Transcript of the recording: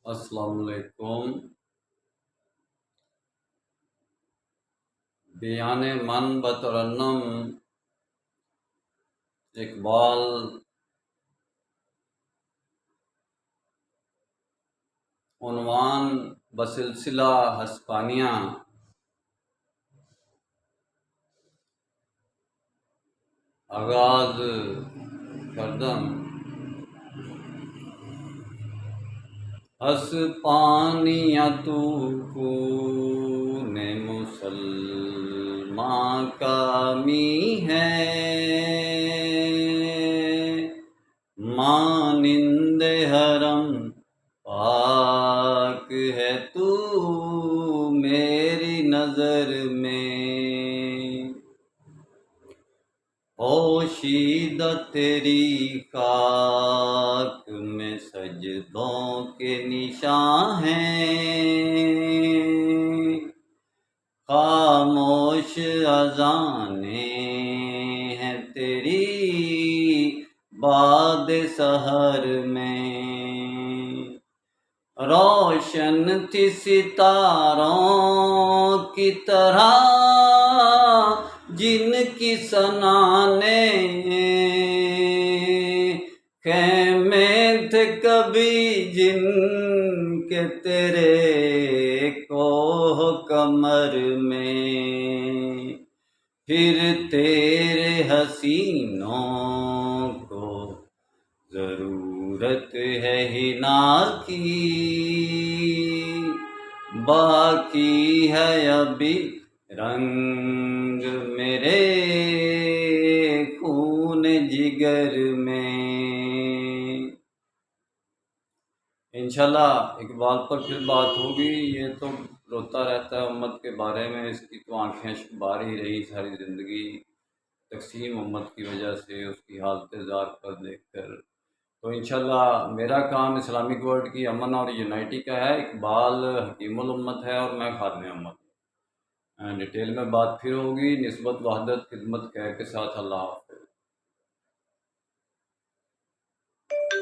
السلام علیکم۔ بیان من بترنم اقبال عنوان بسلسلہ ہسپانیہ آغاز کردم۔ ہسپانیہ تو خون مسلماں کا می ہے، مانند حرم پاک ہے تو میری نظر میں، پوشیدہ تیری خاک میں سجدوں کے نشان ہیں، خاموش اذانیں ہیں تیری باد سحر میں، روشن تھی ستاروں کی طرح جن کی ثنا نے، خیمے تھے کبھی جن کے تیرے کوہ کمر میں، پھر تیرے حسینوں کو ضرورت ہے حنا کی، باقی ہے ابھی رنگ میرے خون جگر میں۔ انشاءاللہ اقبال پر پھر بات ہوگی۔ یہ تو روتا رہتا ہے امت کے بارے میں، اس کی تو آنکھیں بار ہی رہی ساری زندگی، تقسیم امت کی وجہ سے، اس کی حالت زار پر دیکھ کر۔ تو انشاءاللہ میرا کام اسلامک ورلڈ کی امن اور یونائٹی کا ہے، اقبال حکیم الامت ہے اور میں خادم امت۔ ڈیٹیل میں بات پھر ہوگی، نسبت وحدت خدمت خیر کے ساتھ۔ اللہ حافظ۔